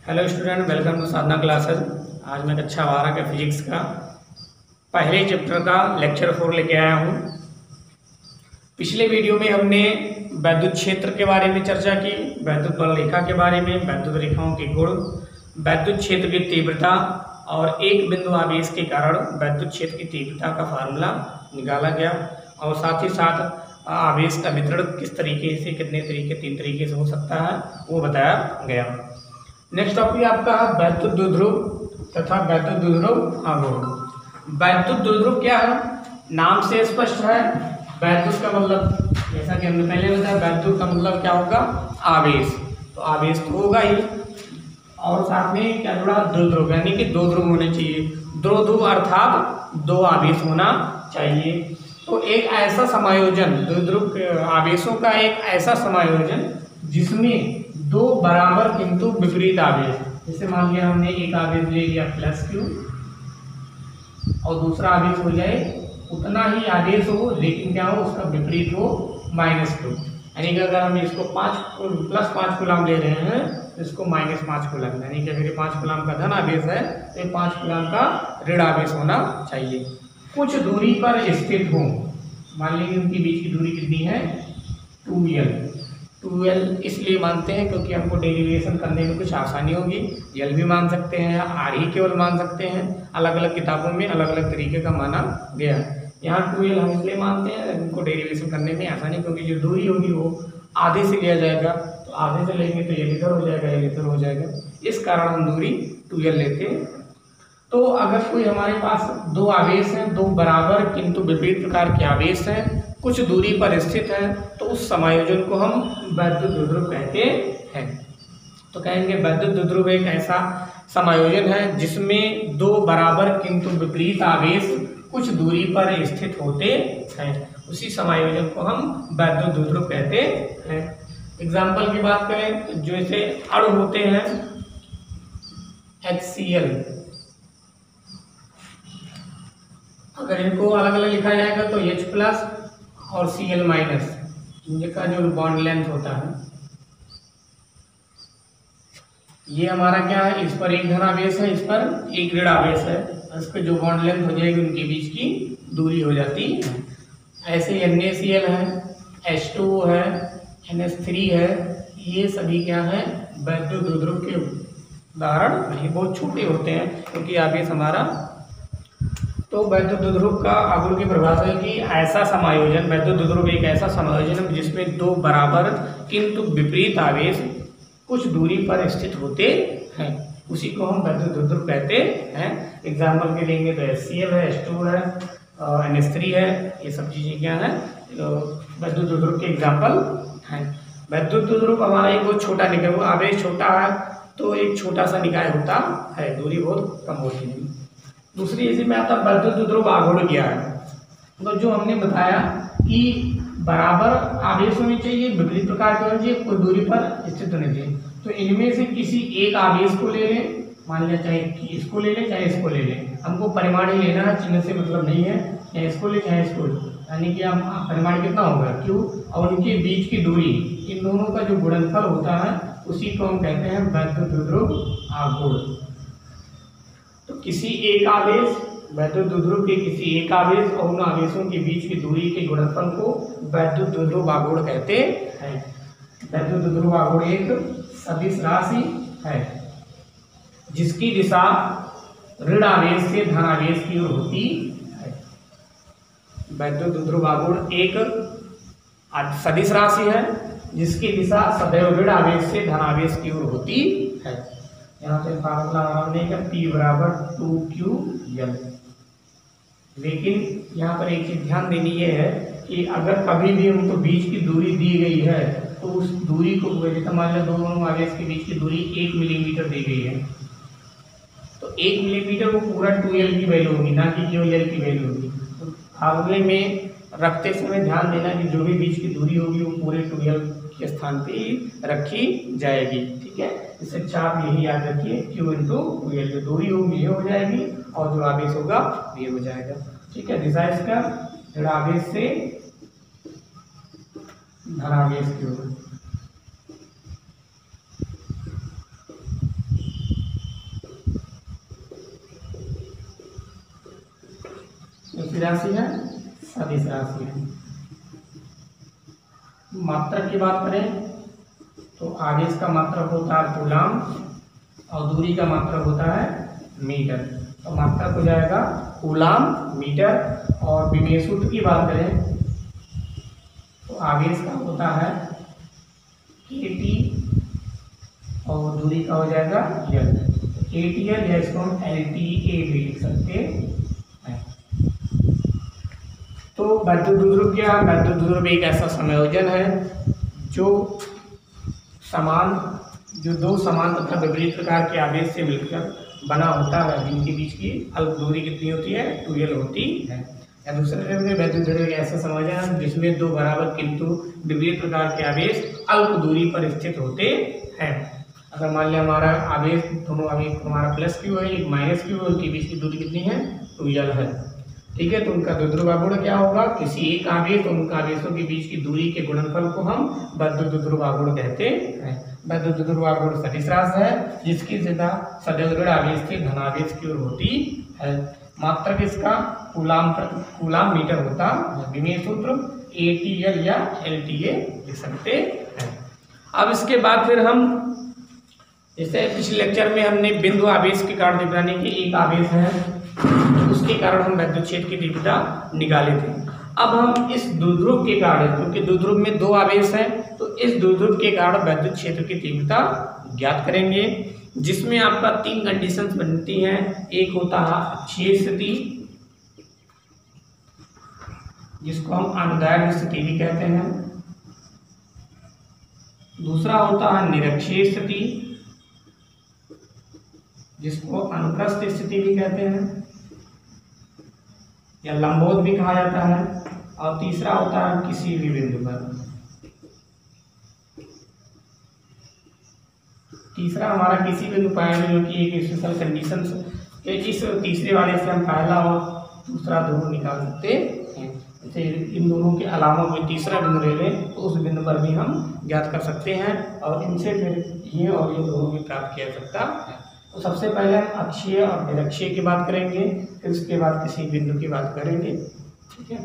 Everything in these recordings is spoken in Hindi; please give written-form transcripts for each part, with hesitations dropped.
Hello student, welcome to Sadhana classes. आज मैं कक्षा 12 के फिजिक्स का पहले चैप्टर का लेक्चर 4 लेके आया हूँ। पिछले वीडियो में हमने वैद्युत क्षेत्र के बारे में चर्चा की, वैद्युत बल रेखा के बारे में, वैद्युत रेखाओं के गुण, वैद्युत क्षेत्र की तीव्रता और एक बिंदु आवेश के कारण वैद्युत क्षेत्र की तीव्रता का फार्मूला निकाला गया और साथ ही साथ आवेश का वितरण किस तरीके से, कितने तरीके, 3 तरीके से हो सकता है वो बताया गया। नेक्स्ट टॉपिक आपका वैद्युत द्विध्रुव तथा वैद्युत द्विध्रुव आघूर्ण। वैद्युत द्विध्रुव क्या है? नाम से स्पष्ट है। वैद्युत का मतलब, जैसा कि हमने पहले बताया, वैद्युत का मतलब क्या होगा? आवेश। तो आवेश तो होगा ही, और साथ में क्या जुड़ा? द्विध्रुव, यानी कि 2 ध्रुव होने चाहिए। द्विध्रुव अर्थात 2 आवेश होना चाहिए। तो एक ऐसा समायोजन, द्विध्रुव आवेशों का एक ऐसा समायोजन जिसमें 2 बराबर किंतु विपरीत आवेश, जैसे मान लिया हमने एक आवेश ले लिया +q और दूसरा आवेश हो जाए उतना ही आवेश हो, लेकिन क्या हो? उसका विपरीत हो -q। यानी कि अगर हम इसको +5 कूलम ले रहे हैं तो इसको -5 कूलम, यानी कि अगर ये 5 कूलम का धन आवेश है तो ये 5 कूलम का ऋण आवेश होना चाहिए। कुछ दूरी पर स्थित हो, मान लीजिए उनके बीच की दूरी कितनी है? 2l इसलिए मानते हैं क्योंकि हमको डेरिवेशन करने में कुछ आसानी होगी। l भी मान सकते हैं, r ही केवल मान सकते हैं। अलग अलग किताबों में अलग अलग तरीके का माना गया है। यहाँ 2l हम इसलिए मानते हैं इनको डेरिवेशन करने में आसानी, क्योंकि जो दूरी होगी वो आधे से लिया जाएगा, तो आधे से लेंगे तो ये इधर हो जाएगा, ये इधर हो जाएगा, इस कारण हम दूरी 2l लेते हैं। तो अगर कोई हमारे पास 2 आवेश हैं, 2 बराबर किंतु विपरीत प्रकार के आवेश हैं, कुछ दूरी पर स्थित है, तो उस समायोजन को हम वैद्युत द्विध्रुव कहते हैं। तो कहेंगे वैद्युत द्विध्रुव एक ऐसा समायोजन है जिसमें 2 बराबर किंतु विपरीत आवेश कुछ दूरी पर स्थित होते हैं, उसी समायोजन को हम वैद्युत द्विध्रुव कहते हैं। एग्जाम्पल की बात करें तो जैसे अणु होते हैं HCl, अगर इनको अलग अलग लिखा जाएगा तो H+ और Cl-, इनका जो बॉन्ड लेंथ होता है, ये हमारा क्या है? इस पर एक धन आवेश है, इस पर एक ऋण आवेश है, इस पर जो बॉन्ड लेंथ हो जाएगी उनके बीच की दूरी हो जाती है। ऐसे NaCl है, H2O है, NH3 है, ये सभी क्या है? वैद्युत द्विध्रुव के उदाहरण नहीं, बहुत छोटे होते हैं क्योंकि आवेश हमारा। तो वैद्युत द्विध्रुव का आघूर्ण की परिभाषा है कि ऐसा समायोजन, वैद्युत द्विध्रुव एक ऐसा समायोजन है जिसमें 2 बराबर किंतु विपरीत आवेश कुछ दूरी पर स्थित होते हैं, उसी को हम वैद्युत द्विध्रुव कहते हैं। एग्जाम्पल के लेंगे तो HCl है, H2 है, NH3 है, ये सब चीजें क्या है? वैद्युत द्विध्रुव के एग्जाम्पल हैं। वैद्युत द्विध्रुव हमारा एक बहुत छोटा निकाय, आवेश छोटा है तो एक छोटा सा निकाय होता है, दूरी बहुत कम होती है। दूसरी इसी में आता वैद्युत द्विध्रुव आघूर्ण क्या है? तो जो हमने बताया कि बराबर आवेश होने चाहिए, विपरीत प्रकार के होने चाहिए, कोई दूरी पर स्थित होने चाहिए। तो इनमें से किसी एक आवेश को ले लें, मान लिया चाहे इसको ले लें चाहे इसको ले लें, हमको परिमाण ही लेना है, चिन्ह से मतलब नहीं है, चाहे इसको ले चाहे इसको ले, यानी कि हम परिमाण कितना होगा? Q, और उनके बीच की दूरी, इन दोनों का जो गुणनफल होता है उसी को हम कहते हैं वैद्युत द्विध्रुव आघूर्ण। तो किसी एक आवेश, वैद्युत द्विध्रुव के किसी एक आवेश और उन आवेशों के बीच की दूरी के गुणनफल को वैद्युत द्विध्रुव आघूर्ण कहते हैं। वैद्युत द्विध्रुव आघूर्ण एक सदिश राशि है जिसकी दिशा ऋण आवेश से धन आवेश की ओर होती है। वैद्युत द्विध्रुव आघूर्ण एक सदिश राशि है जिसकी दिशा सदैव ऋण आवेश से धन आवेश की ओर होती है। यहाँ से फार्मूला लगाने का P = 2ql। लेकिन यहाँ पर एक चीज ध्यान देनी ये है कि अगर कभी भी हमको बीच की दूरी दी गई है तो उस दूरी को, जैसे मान लिया दोनों आवेश के बीच की दूरी 1 मिलीमीटर दी गई है, तो 1 मिलीमीटर वो पूरा 2l की वैल्यू होगी, ना कि केवल l की वैल्यू होगी। तो फार्मूले में रखते समय ध्यान देना कि जो भी बीच की दूरी होगी वो पूरे 2l के स्थान पे ही रखी जाएगी, ठीक है? इससे चाप यही याद रखिए, Q × 2l, जो दूरी होगी ये हो जाएगी और जो आवेश होगा ये हो जाएगा, ठीक है? दिशा इसका ऋण आवेश से धन आवेश की ओर। किसकी राशि है? सदिश राशि है। मात्रक की बात करें तो आवेश का मात्रक होता है कूलाम और दूरी का मात्रक होता है मीटर। तो मात्रक हो जाएगा कूलाम मीटर। और विभेद सूत्र की बात करें तो आवेश का होता है kT और दूरी का हो जाएगा L। KTL या इसको हम LTA भी लिख सकते हैं। तो वैद्युत द्विध्रुव क्या? वैद्युत द्विध्रुव एक ऐसा संयोजन है जो दो समान तथा विपरीत प्रकार के आवेश से मिलकर बना होता है, जिनके बीच की अल्प दूरी कितनी होती है? 2L होती है। या दूसरे शब्द में वैद्युत द्विध्रुव एक ऐसा संयोजन है जिसमें दो बराबर किंतु विपरीत प्रकार के आवेश अल्प दूरी पर स्थित होते हैं। अगर मान लिया हमारा आवेश दोनों आवेश हमारा प्लस क्यू है, एक माइनस क्यू है, उनके बीच की दूरी कितनी है? 2L है। ठीक है, तो उनका द्विध्रुव आघूर्ण क्या होगा? किसी एक आवेश और उनका आवेशों के बीच की दूरी के गुणनफल को हम वैद्युत द्विध्रुव आघूर्ण कहते हैं। वैद्युत द्विध्रुव आघूर्ण सदिश राशि है जिसकी दिशा सदैव ऋण आवेश से धनावेश की ओर होती है। मात्रक इसका कूलाम मीटर होता है। विभेद सूत्र ATL या LTA लिख सकते हैं। अब इसके बाद फिर हम जैसे पिछले लेक्चर में हमने बिंदु आवेश के कारण दिखाने के एक आवेश है, उसके कारण हम वैद्युत क्षेत्र की तीव्रता निकाले थे। अब हम इस द्विध्रुव के कारण, क्योंकि द्विध्रुव में दो आवेश हैं, तो इस द्विध्रुव के कारण वैद्युत क्षेत्र की तीव्रता ज्ञात करेंगे, जिसमें आपका 3 कंडीशंस बनती हैं। एक होता है अक्षीय स्थिति, जिसको हम अनुदैर्ध्य स्थिति भी कहते हैं। दूसरा होता है निरक्षीय स्थिति, जिसको अनुप्रस्थ स्थिति भी कहते हैं या लंबोद भी कहा जाता है। और तीसरा होता है किसी भी बिंदु पर। तीसरा हमारा किसी बिंदु पाएंगे, जो कि एक स्पेशल कंडीशन है। इस तीसरे वाले से हम पहला और दूसरा दोनों निकाल सकते हैं। जैसे इन दोनों के अलावा कोई तीसरा बिंदु ले लें तो उस बिंदु पर भी हम ज्ञात कर सकते हैं और इनसे फिर ये और ये दोनों भी प्राप्त किया जा सकता है। तो सबसे पहले हम अक्षीय और निरक्षीय की बात करेंगे, फिर उसके बाद किसी बिंदु की बात करेंगे। ठीक है,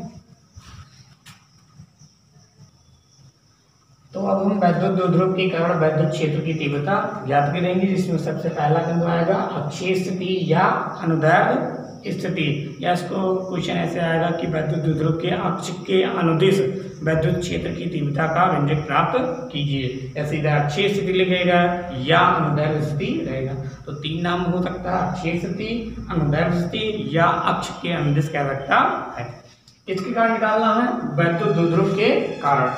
तो अब हम वैद्युत द्विध्रुव के कारण वैद्युत क्षेत्र की तीव्रता ज्ञात करेंगे, जिसमें सबसे पहला बिंदु आएगा अक्षीय स्थिति या अनुदैर्ध्य स्थिति। या इसको क्वेश्चन ऐसे आएगा कि वैद्युत द्विध्रुव के अक्ष के अनुदिश वैद्युत क्षेत्र की तीव्रता का व्यंजक प्राप्त कीजिए। या सीधा अक्षीय स्थिति लिखेगा या अनुदैर्ध्य स्थिति रहेगा। तो 3 नाम हो सकता है, अक्षीय स्थिति, अनुदैर्ध्य स्थिति या अक्ष के अनुदिश कह सकता है। इसके कारण निकालना है वैद्युत द्विध्रुव के कारण।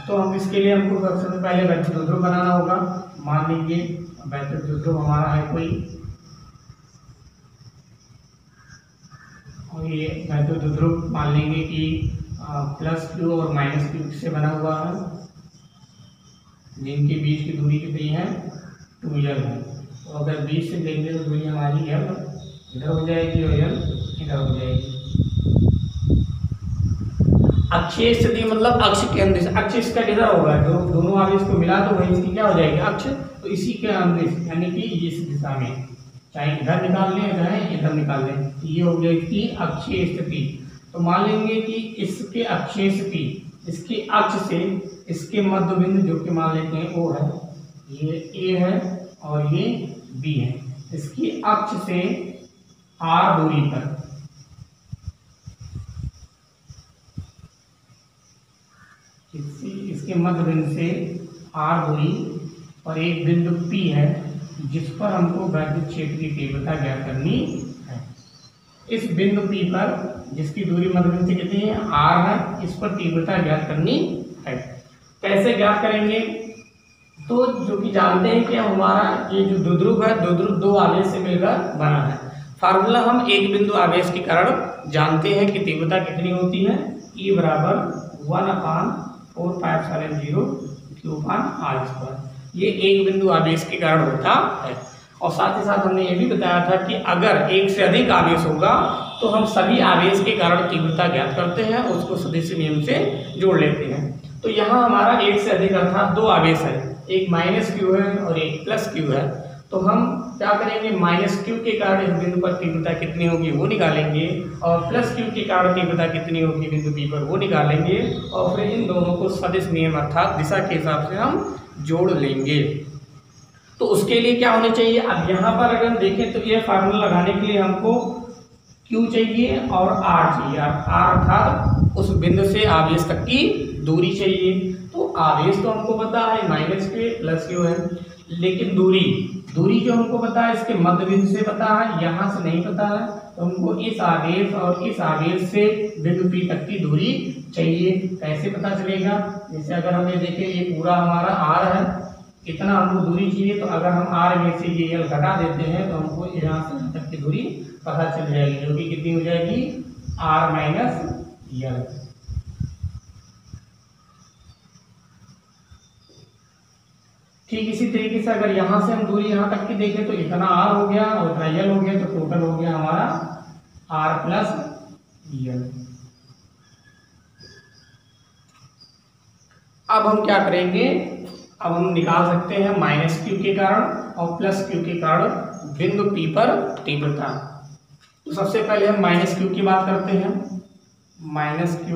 तो हम इसके लिए हमको सबसे पहले वैद्युत द्विध्रुव बनाना होगा। मान लीजिए वैद्युत द्विध्रुव हमारा है कोई, और ये वैद्युत द्विध्रुव मान लेंगे कि प्लस क्यू और माइनस क्यू से बना हुआ है, जिनके बीच की दूरी कितनी है? 2L है। तो अगर बीच से देखेंगे तो दूरी हमारी L इधर हो जाएगी और L इधर हो जाएगी। अक्षीय स्थिति मतलब अक्ष के अनुदिश, अक्ष इसका किधर होगा? जो दोनों आवेश को मिला तो वही इसकी क्या हो जाएगी? अक्ष। तो इसी के अनुदिश यानी कि इस दिशा में, चाहे इधर निकाल लें चाहे इधर निकाल लें, ये हो जाएगी अक्षीय स्थिति। तो मान लेंगे कि इसके अक्षीय स्थिति, इसके अक्ष से इसके मध्य बिंदु जो कि मान लेते हैं O है, ये A है और ये B है। इसकी अक्ष से R दूरी पर इसके मध्य बिंदु से R दूरी पर एक बिंदु P है, जिस पर हमको वैद्युत क्षेत्र की तीव्रता ज्ञात करनी है। इस बिंदु P पर जिसकी दूरी मध्य बिंदु से कितनी है? R है। इस पर तीव्रता ज्ञात करनी है। कैसे ज्ञात करेंगे? तो जो कि जानते हैं कि हमारा ये जो द्विध्रुव है, द्विध्रुव दो आवेश से मिलकर बना है। फार्मूला हम एक बिंदु आवेश के कारण जानते हैं कि तीव्रता कितनी होती है? E बराबर 1/4πε0 Q/r²। ये एक बिंदु आवेश के कारण होता है। और साथ ही साथ हमने ये भी बताया था कि अगर एक से अधिक आवेश होगा तो हम सभी आवेश के कारण तीव्रता ज्ञात करते हैं, उसको सदिश नियम से जोड़ लेते हैं। तो यहाँ हमारा एक से अधिक अर्थात दो आवेश है, एक माइनस क्यू है और एक प्लस क्यू है। तो हम क्या करेंगे, माइनस क्यू के कारण इस बिंदु पर तीव्रता कितनी होगी वो निकालेंगे, और प्लस क्यू के कारण तीव्रता कितनी होगी बिंदु पी पर वो निकालेंगे, और फिर इन दोनों को सदिश नियम अर्थात दिशा के हिसाब से हम जोड़ लेंगे। तो उसके लिए क्या होना चाहिए, अब यहाँ पर अगर हम देखें तो ये फार्मूला लगाने के लिए हमको Q चाहिए और R चाहिए। R अर्थात उस बिंदु से आवेश तक की दूरी चाहिए। तो आवेश तो हमको पता है माइनस Q प्लस Q है, लेकिन दूरी जो हमको पता है इसके मध्य बिंदु से पता है, यहाँ से नहीं पता है। तो हमको इस आवेश और इस आवेश से बिंदु P तक की दूरी चाहिए। कैसे पता चलेगा, जैसे अगर हमें देखें ये पूरा हमारा R है, इतना हमको दूरी चाहिए, तो अगर हम R में से ये L घटा देते हैं तो हमको यहाँ से यहाँ तक की दूरी पता चल जाएगी, जो कि कितनी हो जाएगी, R माइनस L। ठीक इसी तरीके से अगर यहाँ से हम दूरी यहाँ तक की देखें तो इतना R हो गया और इतना L हो गया, तो टोटल हो गया हमारा R प्लस L। अब हम क्या करेंगे, अब हम निकाल सकते हैं माइनस Q के कारण और प्लस Q के कारण बिंदु P पर तीव्रता। तो सबसे पहले हम माइनस Q की बात करते हैं। माइनस Q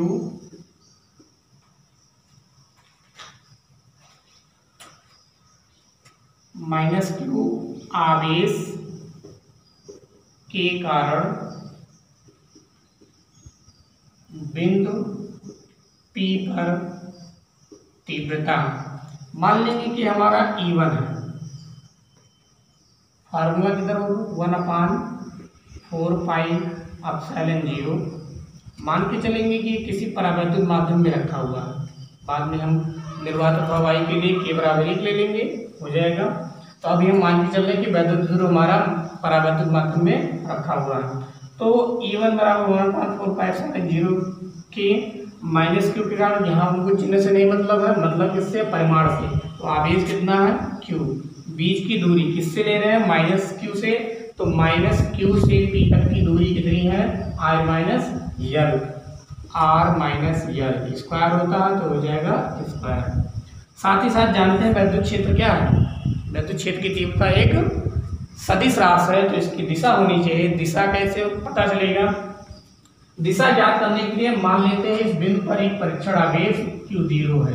आवेश के कारण बिंदु P पर तीव्रता। मान लेंगे कि हमारा E1 है, फार्मूला किधर होगा, 1/4πε0। मान के चलेंगे कि किसी परावैद्युत माध्यम में रखा हुआ है, बाद में हम निर्वात अथवा वायु के लिए के बराबर 1 ले लेंगे, हो जाएगा। तो अभी हम मान के चल रहे हैं कि वैद्युत ध्रुव हमारा परावैद्युत माध्यम में रखा हुआ है। तो E1 बराबर 1/4πε0 के माइनस Q के कारण यहाँ हमको चिन्ह से नहीं मतलब है, मतलब किससे, परिमाण से। तो आवेश कितना है, Q। बीच की दूरी किससे ले रहे हैं, माइनस Q से। तो माइनस Q से P तक की दूरी कितनी है, R minus L। R minus L square होता है तो हो जाएगा स्क्वायर। साथ ही साथ जानते हैं वैद्युत क्षेत्र क्या है, वैद्युत क्षेत्र की तीव्रता एक सदिश राशि है, तो इसकी दिशा होनी चाहिए। दिशा कैसे पता चलेगा, दिशा ज्ञात करने के लिए मान लेते हैं इस बिंदु पर एक परीक्षण आवेश Q0 है,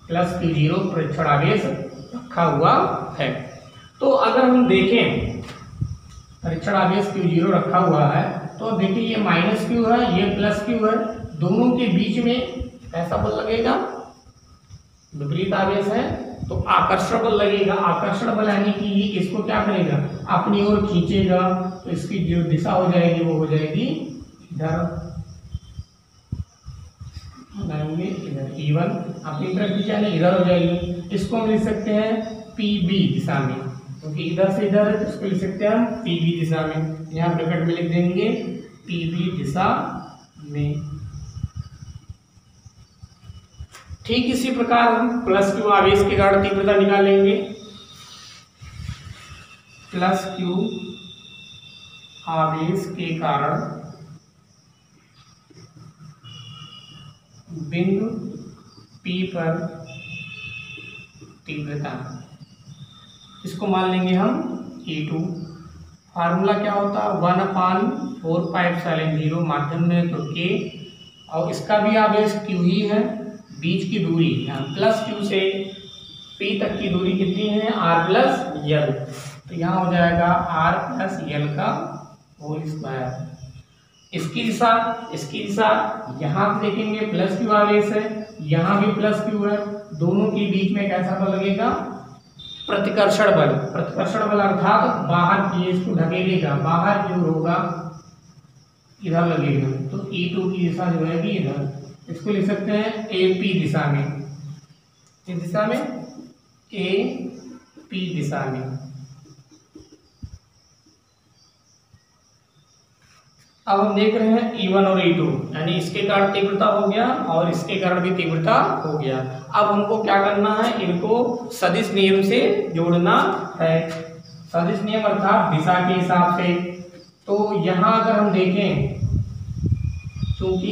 प्लस Q0 परीक्षण आवेश रखा हुआ है। तो अगर हम देखें परीक्षण आवेश Q0 रखा हुआ है, तो अब देखिए ये माइनस Q है, ये प्लस Q है, दोनों के बीच में कैसा बल लगेगा, विपरीत आवेश है तो आकर्षण बल लगेगा। आकर्षण बल यानी कि ये इसको क्या करेगा, अपनी ओर खींचेगा, तो इसकी जो दिशा हो जाएगी वो हो जाएगी इधर, इधर E1 अपनी तरफ खींचा नहीं, इधर हो जाएगी। इसको हम लिख सकते हैं PB दिशा में, क्योंकि इधर से इधर है तो इसको लिख सकते हैं हम PB दिशा में। यहाँ ब्रैकेट में लिख देंगे PB दिशा में। ठीक इसी प्रकार हम प्लस Q आवेश के कारण तीव्रता निकालेंगे। प्लस Q आवेश के कारण बिंदु P पर तीव्रता, इसको मान लेंगे हम E2। फार्मूला क्या होता है, 1/4πε0 माध्यम में तो K, और इसका भी आवेश Q ही है। बीच की दूरी यहाँ प्लस Q से P तक की दूरी कितनी है, R प्लस L। तो यहाँ हो जाएगा R प्लस L का होल स्क्वायर। इसकी दिशा यहाँ देखेंगे प्लस Q आवेश है, यहाँ भी प्लस Q है, दोनों के बीच में कैसा बल लगेगा, प्रतिकर्षण बल। प्रतिकर्षण बल अर्थात बाहर की इसको ढकेलेगा, बाहर की ओर होगा, इधर लगेगा। तो E2 की दिशा जो है इधर, इसको लिख सकते हैं AP दिशा में, इस दिशा में AP दिशा में। अब हम देख रहे हैं E1 और E2, यानी इसके कारण तीव्रता हो गया और इसके कारण भी तीव्रता हो गया। अब हमको क्या करना है, इनको सदिश नियम से जोड़ना है। सदिश नियम अर्थात दिशा के हिसाब से। तो यहाँ अगर हम देखें, क्योंकि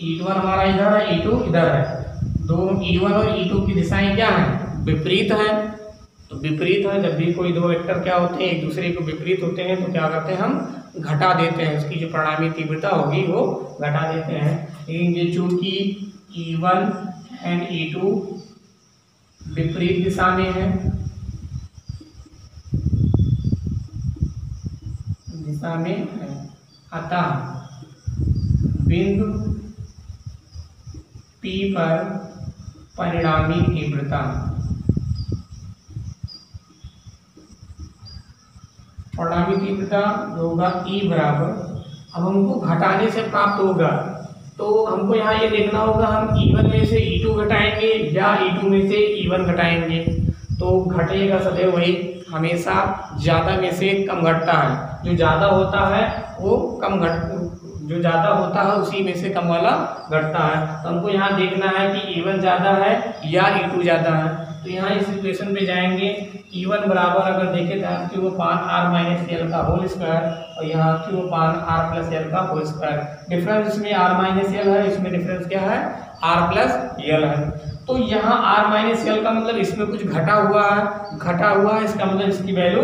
E1 हमारा इधर है, E2 इधर है, दोनों E1 और E2 की दिशाएं क्या हैं, विपरीत हैं। तो विपरीत है, जब भी कोई दो वेक्टर क्या होते हैं एक दूसरे को विपरीत होते हैं तो क्या करते हैं हम घटा देते हैं, उसकी जो परिणामी तीव्रता होगी वो घटा देते हैं। लेकिन ये चूंकि E1 एंड E2 विपरीत दिशा में है, अतः बिंदु P पर परिणामी तीव्रता जो होगा E बराबर, अब हमको घटाने से प्राप्त होगा तो हमको यहाँ ये देखना होगा हम E1 में से E2 घटाएंगे या E2 में से E1 घटाएंगे। तो घटेगा सदैव वही, हमेशा ज़्यादा में से कम घटता है, जो ज़्यादा होता है वो जो ज़्यादा होता है उसी में से कम वाला घटता है। तो हमको यहाँ देखना है कि E1 ज़्यादा है या E2 ज़्यादा है। तो यहाँ इस इक्वेशन पे जाएंगे, E1 बराबर अगर देखें तो Q upon R minus L का होल स्क्वायर और यहाँ Q upon R plus L का होल स्क्वायर। डिफरेंस इसमें आर माइनस एल है, इसमें डिफरेंस क्या है आर प्लस एल है। तो यहाँ आर माइनस एल का मतलब इसमें कुछ घटा हुआ है, इसका मतलब इसकी वैल्यू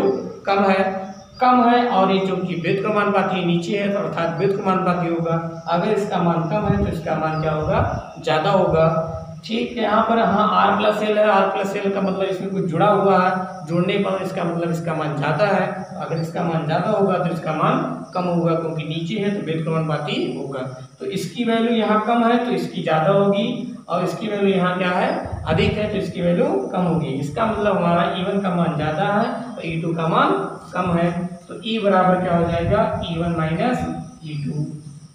कम है और ये चूंकि व्युत्क्रमानुपाती नीचे है तो अर्थात व्युत्क्रमानुपाती होगा। अगर इसका मान कम है तो इसका मान क्या होगा ज़्यादा होगा। ठीक है, यहाँ पर हाँ आर प्लस एल है, आर प्लस एल का मतलब इसमें कुछ जुड़ा हुआ है, जुड़ने पर इसका मतलब इसका मान ज़्यादा है। अगर इसका मान ज़्यादा होगा तो इसका मान कम होगा, क्योंकि नीचे है तो व्युत्क्रमानुपाती होगा। तो इसकी वैल्यू यहाँ कम है तो इसकी ज़्यादा होगी और इसकी वैल्यू यहाँ क्या है अधिक है तो इसकी वैल्यू कम होगी। इसका मतलब हमारा E1 का मान ज़्यादा है तो E2 का मान कम है। तो E बराबर क्या हो जाएगा E1 माइनस E2।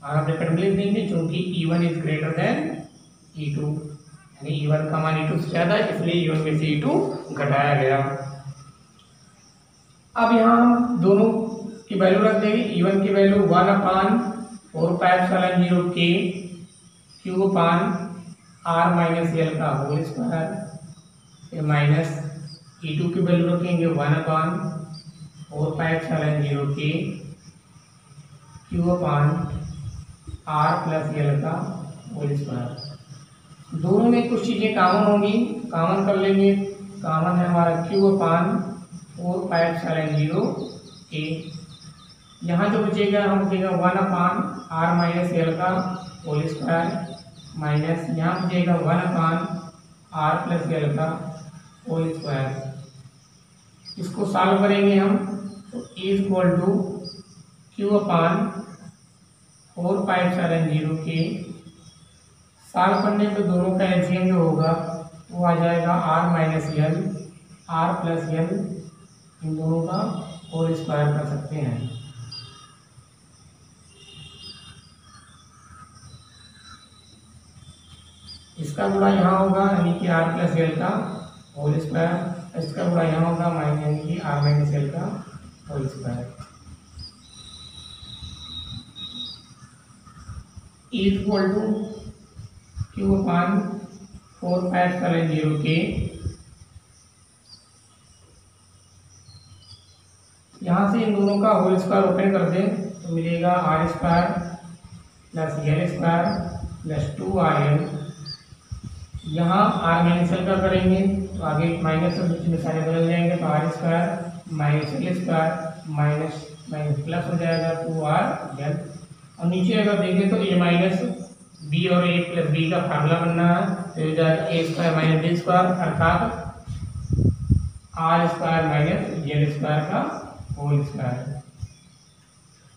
आप ब्रैकेट लिख देंगे क्योंकि E1 is greater than E2, यानी E1 का मान E2 से ज़्यादा है, इसलिए E1 में से E2 घटाया गया। अब यहाँ हम दोनों की वैल्यू रख देंगे। E1 की value 1/4π0 K Q upon R minus L का होल स्क्वायर माइनस E2 की वैल्यू रखेंगे 1/4π0 K Q upon R plus L का होल स्क्वायर। दोनों में कुछ चीज़ें कॉमन होंगी, कॉमन कर लेंगे। कॉमन है हमारा क्यू अपान 4π0 K। यहाँ जो बचेगा हम बचेगा 1/r माइनस एल का होल स्क्वायर माइनस यहाँ बचेगा 1/r प्लस एल का होल स्क्वायर। इसको सॉल्व करेंगे हम तो is equal to Q upon 4π0 K। Solve करने पे दोनों का एलसीएम जो होगा वो आ जाएगा r minus L R plus L, इन दोनों का होल स्क्वायर कर सकते हैं। इसका गुणा यहाँ होगा यानी कि आर प्लस एल का होल स्क्वायर, इसका गुणा यहाँ होगा यानी कि आर माइनस एल का whole square. Is equal to Q upon 4π0 K। यहाँ से इन दोनों का होल स्क्वायर ओपन कर दें तो मिलेगा R square plus L square plus 2RL। यहाँ आर माइनस एल का करेंगे तो आगे माइनस और बीच में सारे बदल जाएंगे तो R square minus L square minus minus plus हो जाएगा 2RL। और नीचे अगर देखें तो ए माइनस बी और ए प्लस बी का फार्मूला बनना है तो हो जाएगा A square minus B square अर्थात R square minus L square का होल स्क्वायर।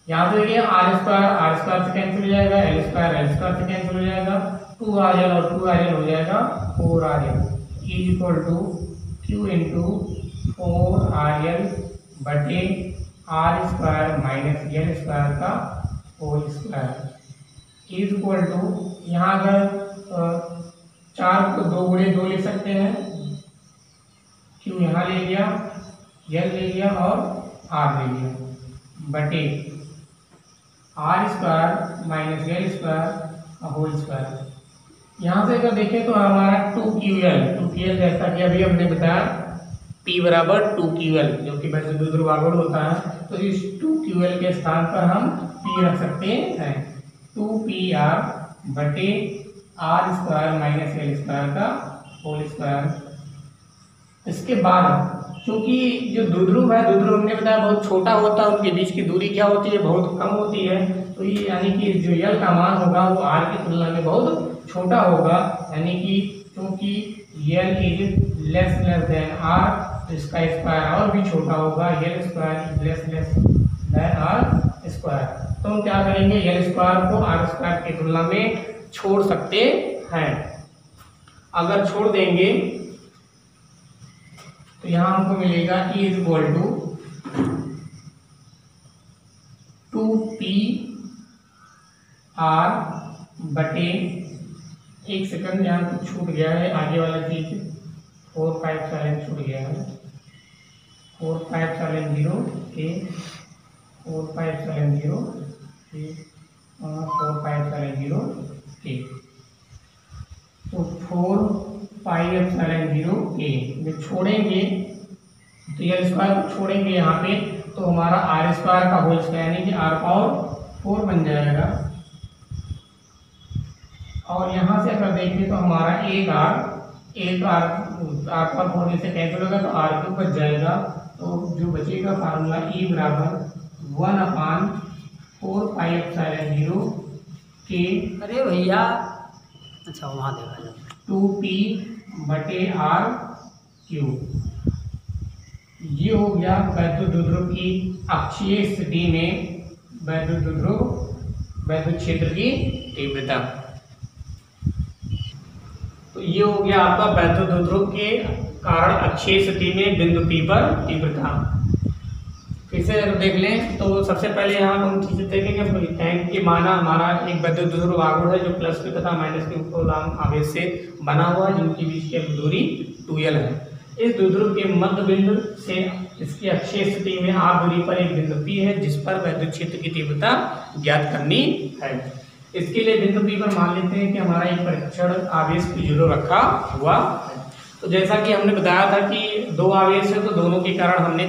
यहाँ पे देखिए आर स्क्वायर से कैंसिल हो जाएगा, एल स्क्वायर से कैंसिल हो जाएगा, 2RL और 2RL हो जाएगा 4RL। Is equal to Q into 4RL बटे R square minus L square का whole square. Is equal to यहाँ अगर 4 को 2 गुणे 2 लिख सकते हैं, क्यू यहाँ ले लिया, एल ले लिया और आर ले लिया बटे R square minus L square whole square. यहाँ से अगर देखें तो हमारा 2QL जैसा कि अभी हमने बताया P बराबर 2QL जो कि वैसे ध्रुवागुण होता है, तो इस 2QL के स्थान पर हम P रख सकते हैं 2PR बटे R square minus L square का होल स्क्वायर। इसके बाद क्योंकि जो द्विध्रुव है, द्विध्रुव हमने बताया बहुत छोटा होता है, उनके बीच की दूरी क्या होती है, बहुत कम होती है। तो ये यानी कि जो यल का मान होगा वो आर की तुलना में बहुत छोटा होगा, यानी कि क्योंकि L is less than R, तो इसका स्क्वायर और भी छोटा होगा, L square is less than R square. तो हम क्या करेंगे, यल स्क्वायर को आर स्क्वायर की तुलना में छोड़ सकते हैं। अगर छोड़ देंगे तो यहां हमको मिलेगा E is equal to 2p r बटे, एक सेकंड यहाँ कुछ छूट गया है, आगे वाला चीज 4 5 7 छूट गया है, 4 5 7 0 के 4 5 7 0 के 4 5 7 0 के, तो 4 5 7 0 के जब छोड़ेंगे तो यल स्क्वायर को छोड़ेंगे यहाँ पे, तो हमारा आर स्क्वायर का होल स्क्वायर यानी कि आर पावर 4 बन जाएगा। और यहाँ से अगर देखें तो हमारा एक आर पावर 4 में से कैंसिल होगा तो आर क्यूब बच जाएगा। तो जो बचेगा फार्मूला E बराबर 1/4 पाई एप्सिलॉन 0 के, अरे भैया अच्छा वहाँ देखा जाए 2p बटे आर क्यूब। ये हो गया वैद्युत द्विध्रुव की अक्षीय स्थिति में वैद्युत क्षेत्र की तीव्रता। तो ये हो गया आपका वैद्युत द्विध्रुव के कारण अक्षीय स्थिति में बिंदु P पर तीव्रता। फिर से अगर देख लें तो सबसे पहले यहाँ हम चीजें देखेंगे, टैंक के माना हमारा एक वैद्युत द्विध्रुव आघूर्ण है जो प्लस q तथा माइनस q कूलॉम आवेश से बना हुआ है, जिनके बीच की दूरी 2l है। इस द्विध्रुव के मध्य बिंदु से इसकी अक्षीय स्थिति में r दूरी पर एक बिंदु P है जिस पर वैद्युत क्षेत्र की तीव्रता ज्ञात करनी है। इसके लिए बिंदु P पर मान लेते हैं कि हमारा एक परीक्षण आवेश P0 रखा हुआ है। तो जैसा कि हमने बताया था कि दो आवेश है तो दोनों के कारण हमने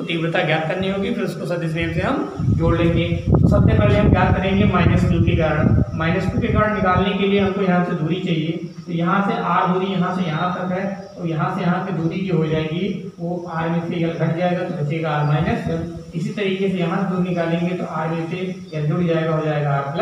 तीव्रता ज्ञात करनी होगी, फिर उसको सदिश नियम से हम जोड़ लेंगे। तो सबसे पहले हम क्या करेंगे, -q के कारण, -q के कारण निकालने के लिए हमको यहाँ से दूरी चाहिए। तो यहाँ से r दूरी यहाँ से यहाँ तक है, तो यहाँ से यहाँ की दूरी जो हो जाएगी वो r में से l घट जाएगा तो बचेगा r-l। इसी तरीके से यहाँ से दूरी निकालेंगे तो r में से l जुड़ जाएगा, हो जाएगा r+l।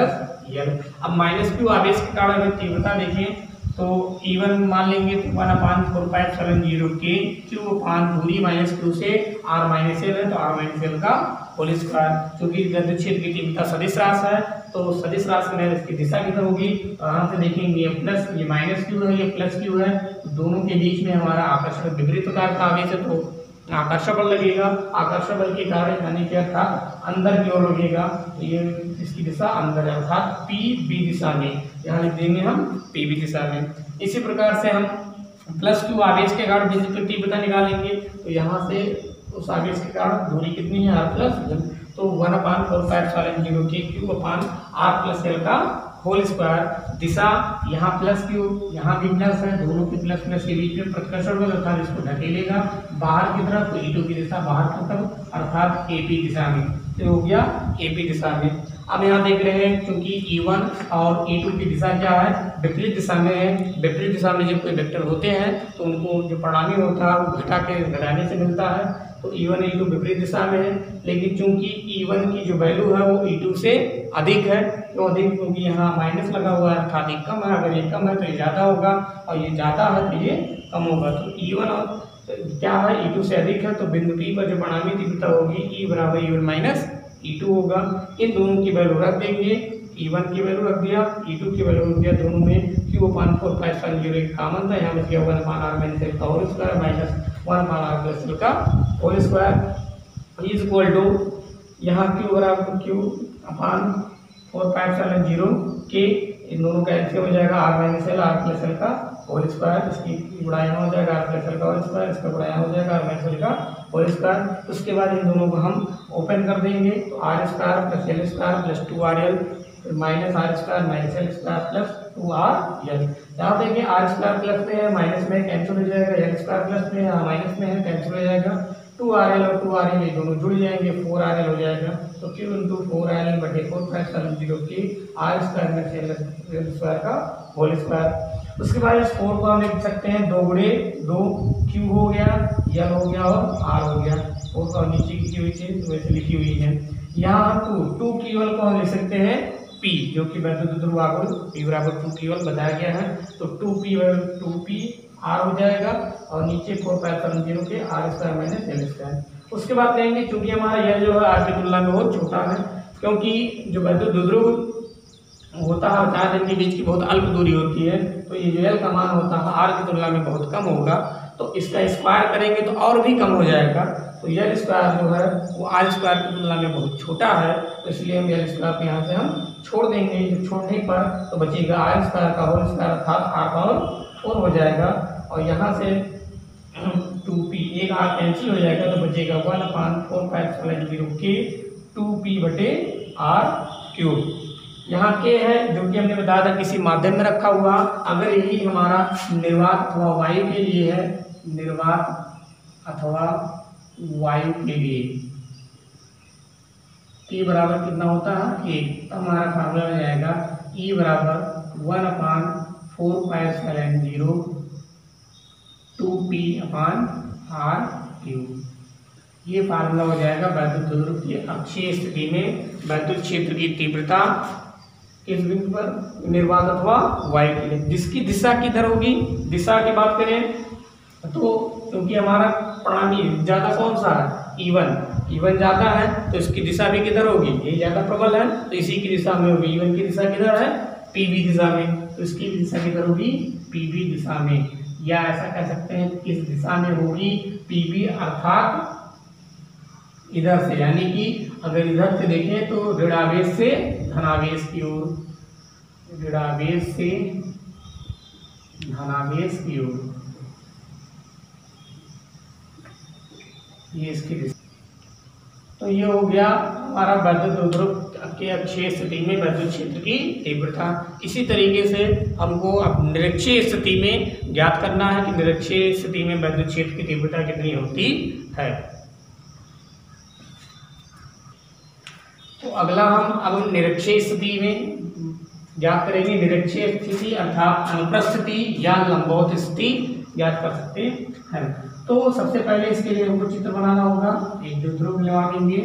अब -q आवेश के कारण अगर तीव्रता देखें तो E1 मान लेंगे तो 1/4 पाई एप्सिलॉन 0 के q अपान दूरी -q से r-l है, तो r-l का होल स्क्वायर। क्योंकि वैद्युत क्षेत्र की तीव्रता सदिश राशि है तो सदिश राशि में इसकी दिशा किधर होगी, तो यहाँ से देखेंगे ये प्लस, ये -q है, ये +q है, दोनों के बीच में हमारा आकर्षण विपरीत प्रकार का आवेश है तो आकर्षण बल लगेगा। आकर्षण बल के कारण यानी कि अर्थात अंदर की ओर लगेगा, तो ये इसकी दिशा अंदर है अर्थात PB दिशा में, यहाँ लिख देंगे हम PB दिशा में। इसी प्रकार से हम +q आवेश के कारण बिंदु पर तीव्रता निकालेंगे, तो यहाँ से उस आवेश के कारण दूरी कितनी है r+l, तो 1/4 पाई एप्सिलॉन 0 के q अपान r+l का होल स्क्वायर। दिशा यहाँ +q यहाँ भी प्लस है, दोनों के प्लस के बीच में प्रतिकर्षण बल अर्थात इसको ढकेलेगा बाहर की तरफ, तो E2 की दिशा बाहर की तरफ अर्थात AP दिशा में, तो हो गया AP दिशा में। अब यहाँ देख रहे हैं क्योंकि E1 और E2 की दिशा क्या है, विपरीत दिशा में है। विपरीत दिशा में जब कोई वेक्टर होते हैं तो उनको जो परिणामी होता है वो घटा के घटाने से मिलता है, तो E1 E2 विपरीत दिशा में है। लेकिन चूंकि E1 की जो वैल्यू है वो E2 से अधिक है, क्यों अधिक, क्योंकि यहाँ माइनस लगा हुआ है अर्थात ये कम है, अगर ये कम है तो ये ज़्यादा होगा और ये ज़्यादा है तो ये कम होगा। तो E1 और क्या है, E2 से अधिक है, तो बिंदु P पर जो परिणामी तीव्रता होगी E बराबर E1 - E2 होगा। इन दोनों की वैल्यू रख देंगे, E1 की वैल्यू रख दिया, E2 की वैल्यू रख दिया, दोनों में q/4 पाई एप्सिलॉन 0 एक कॉमन था, यहाँ बच गया 1/r - का होल स्क्वायर माइनस 1/r+l का whole square is equal to यहाँ q बराबर q/4 पाई एप्सिलॉन 0 के, इन दोनों का एलसीएम हो जाएगा r-l r+l का होल स्क्वायर, इसकी गुणा यहाँ हो जाएगा r+l का होल स्क्वायर, इसका गुणा यहाँ हो जाएगा r-l का होल स्क्वायर। उसके बाद इन दोनों को हम ओपन कर देंगे, तो r² + l² + 2rl minus r² - l² + 2rl। यहाँ देखिए r² प्लस में है, माइनस में कैंसिल हो जाएगा, l² प्लस में है, माइनस में है, कैंसिल हो जाएगा, 2rl और 2rl ये दोनों जुड़ जाएंगे, 4rl हो जाएगा। तो q × 4rl/4 पाई एप्सिलॉन 0 की r² - l² का होल स्क्वायर। उसके बाद इस 4 को हम लिख सकते हैं 2 गुणे 2, Q हो गया, L हो गया और R हो गया। 4 को नीचे की हुई चीज वैसे लिखी हुई है। यहाँ 2 Q1 को हम लिख सकते हैं P, जो कि वैद्युत ध्रुव आघूर्ण P बराबर 2 Q1 बताया गया है। तो 2P R हो जाएगा और नीचे 4π/0 के R² माइनस L²। उसके बाद लेंगे, चूंकि हमारा L जो है R की तुलना में बहुत छोटा है, क्योंकि जो वैद्युत ध्रुव होता है चार दिन के बीच की बहुत अल्प दूरी होती है, तो ये जो L का मान होता है R की तुलना में बहुत कम होगा, तो इसका स्क्वायर करेंगे तो और भी कम हो जाएगा। तो L स्क्वायर जो है वो R स्क्वायर की तुलना में बहुत छोटा है, तो इसलिए हम L स्क्वायर को यहाँ से हम छोड़ देंगे। जब छोड़ने पर तो बचेगा R स्क्वायर का होल स्क्वायर अर्थात R⁴ हो जाएगा, और यहाँ से 2P एक R कैंसिल हो जाएगा तो बचेगा 1/4π/0 के 2P/R³। यहाँ K है जो कि हमने बताया था किसी माध्यम में रखा हुआ। अगर यही हमारा निर्वात अथवा वायु के लिए है, निर्वात अथवा वायु के लिए K बराबर कितना होता है 1, तो हमारा फार्मूला हो जाएगा E बराबर 1/4π/0 2P/R³। ये फार्मूला हो जाएगा वैद्युत ध्रुव की अक्षीय स्थिति में वैद्युत क्षेत्र की तीव्रता किस बिंदु पर, निर्वात अथवा वायु के लिए, जिसकी दिशा किधर होगी। दिशा की बात करें तो क्योंकि हमारा प्रणामी ज्यादा कौन सा है E1 ज्यादा है, तो इसकी दिशा भी किधर होगी, ये ज्यादा प्रबल है तो इसी की दिशा में होगी। E1 की दिशा किधर है, PB दिशा में, तो इसकी भी दिशा किधर होगी, PB दिशा में, या ऐसा कह सकते हैं किस दिशा में होगी, PB अर्थात इधर से, यानी कि अगर इधर से देखें तो ऋणावेश से धनावेश की ओर, ऋणावेश से धनावेश की ओर, ये इसकी दिशा। तो ये हो गया हमारा वैद्युत ध्रुव के अक्षीय स्थिति में वैद्युत क्षेत्र की तीव्रता। इसी तरीके से हमको अब निरक्षीय स्थिति में ज्ञात करना है कि निरक्षीय स्थिति में वैद्युत क्षेत्र की तीव्रता कितनी होती है। तो अगला हम अब निरक्षीय स्थिति में ज्ञात करेंगे। निरक्षीय स्थिति अर्थात अनुप्रस्थ स्थिति या लंबवत स्थिति ज्ञात कर सकते हैं। तो सबसे पहले इसके लिए हमको चित्र बनाना होगा। एक द्विध्रुव लगा देंगे,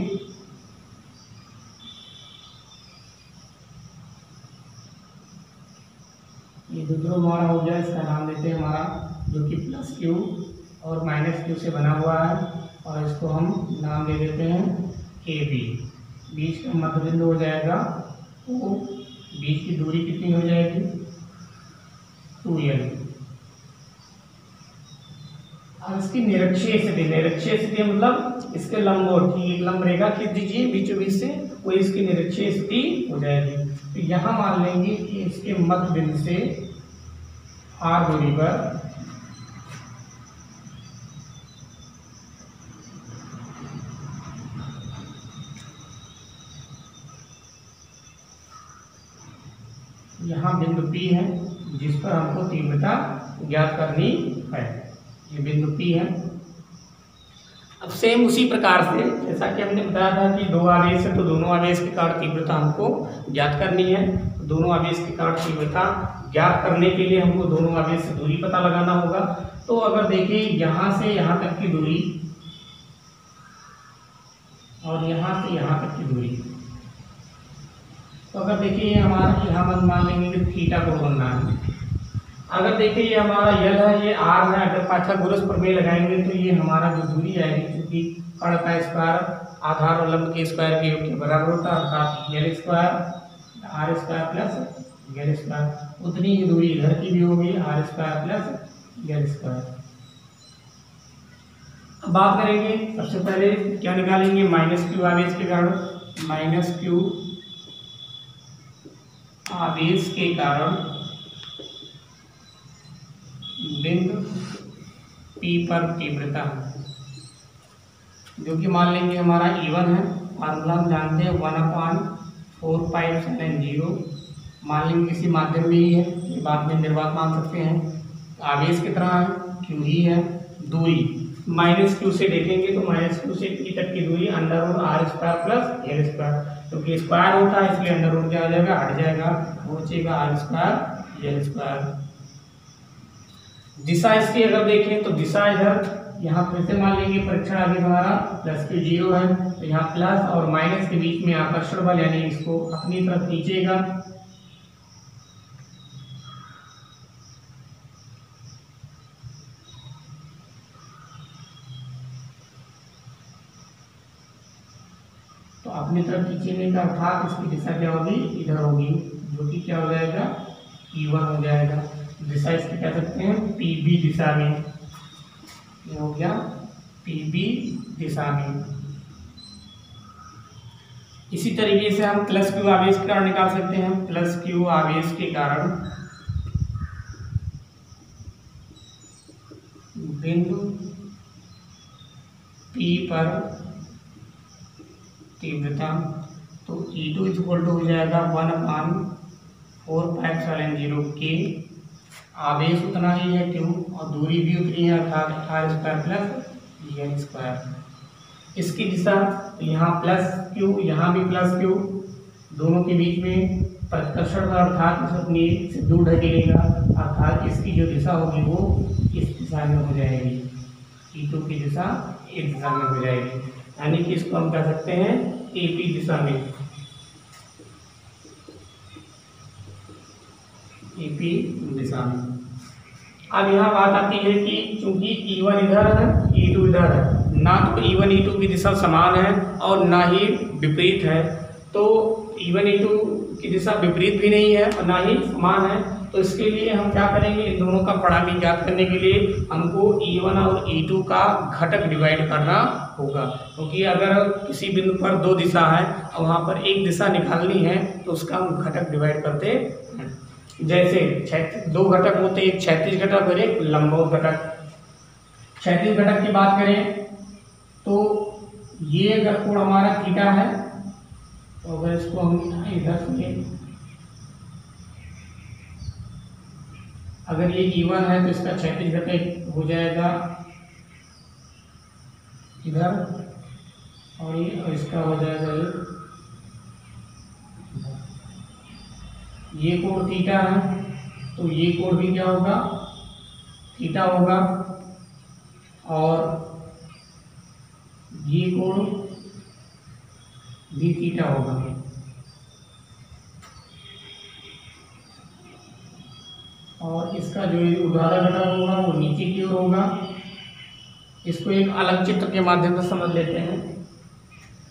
ये द्विध्रुव हमारा हो गया, इसका नाम देते हैं हमारा जो कि +Q और -Q से बना हुआ है, और इसको हम नाम दे देते हैं KB। बीच का मध्य बिंदु हो जाएगा, तो बीच की दूरी कितनी हो जाएगी 2L। अब इसकी निरक्षीय स्थिति मतलब इसके लंबवत एक लंब रेखा खींच दीजिए बीचों बीच से, वो इसकी निरक्षीय स्थिति हो जाएगी। तो यहाँ मान लेंगे कि इसके मध्य बिंदु से R दूरी पर यहाँ बिंदु P है जिस पर हमको तीव्रता ज्ञात करनी है। ये बिंदु P है। अब सेम उसी प्रकार से जैसा कि हमने बताया था कि दो आवेश है, तो दोनों आवेश के कारण तीव्रता हमको ज्ञात करनी है। दोनों आवेश के कारण तीव्रता ज्ञात करने के लिए हमको दोनों आवेश से दूरी पता लगाना होगा। तो अगर देखिए यहाँ से यहाँ तक की दूरी और यहाँ से यहाँ तक की दूरी, तो अगर देखिए हमारा यहाँ मान लेंगे कि थीटा को बनना है। अगर देखिए ये हमारा L है, ये R है, अगर पाइथागोरस प्रमेय लगाएंगे तो ये हमारा जो दूरी आएगी, क्योंकि कण का स्क्वायर आधार और लंब के स्क्वायर के योग के बराबर होता है, अर्थात L² R² + L², उतनी ही दूरी इधर की भी होगी R² + L²। अब बात करेंगे, सबसे पहले क्या निकालेंगे, -Q आवेश के कारण, -Q आवेश के कारण बिंदु P पर तीव्रता, जो कि मान लेंगे हमारा E1 है। फार्मूला हम जानते हैं 1/4π/0। मान लेंगे किसी माध्यम में ही है, ये बाद में निर्वात मान सकते हैं। आवेश कितना है, Q ही है। दूरी -Q से देखेंगे तो -Q से P तक की दूरी √R² + L², क्योंकि स्क्वायर होता है इसलिए अंडर रूट क्या हो जाएगा, हट जाएगा, बचेगा R² L²। दिशा इसकी अगर देखें तो दिशा इधर यहाँ फिर से मान लेंगे परीक्षण आगे हमारा +Q 0 है, तो यहाँ प्लस और माइनस के बीच में आकर्षण बल यानी इसको अपनी तरफ खींचेगा। तो अपनी तरफ खींचने का अर्थात इसकी दिशा क्या होगी, इधर होगी, जो कि क्या हो जाएगा, E1 हो जाएगा। दिशा इसकी कह सकते हैं PB दिशा में, ये हो गया PB दिशा में। इसी तरीके से हम +Q आवेश के कारण निकाल सकते हैं। +Q आवेश के कारण बिंदु P पर तीव्रता, तो E2 हो जाएगा 1/4πε0 K। आवेश उतना ही है Q और दूरी भी उतनी है अर्थात r² + dl²। इसकी दिशा यहाँ +Q, यहाँ भी +Q, दोनों के बीच में प्रतिकर्षण बल अर्थात इस अपनी से दूर ढकेलेगा, अर्थात इसकी जो दिशा होगी वो इस दिशा में हो जाएगी। E2 की दिशा इस दिशा में हो जाएगी, यानी कि इसको हम कह सकते हैं AP दिशा में, AP दिशा में। अब यहाँ बात आती है कि चूंकि E1 इधर है, E2 इधर है, ना तो E1 E2 की दिशा समान है और ना ही विपरीत है, तो E1 E2 की दिशा विपरीत भी नहीं है और ना ही समान है। तो इसके लिए हम क्या करेंगे, इन दोनों का परिणामी ज्ञात करने के लिए हमको E1 और E2 का घटक डिवाइड करना होगा, क्योंकि अगर किसी बिंदु पर दो दिशा है और वहाँ पर एक दिशा निकालनी है तो उसका हम घटक डिवाइड करते हैं। जैसे दो घटक होते हैं, एक क्षैतिज घटक और एक लंबवत घटक। क्षैतिज घटक की बात करें तो ये अगर कोण हमारा थीटा है, तो अगर इसको हम इधर से, अगर ये E1 है तो इसका क्षैतिज घटक हो जाएगा इधर, और ये इसका हो जाएगा ये कोण थीटा है, तो ये कोण भी क्या होगा, थीटा होगा, और ये कोण भी थीटा होगा। और इसका जो ऊर्ध्वाधर घटक होगा वो नीचे की ओर होगा। इसको एक अलग चित्र के माध्यम से समझ लेते हैं।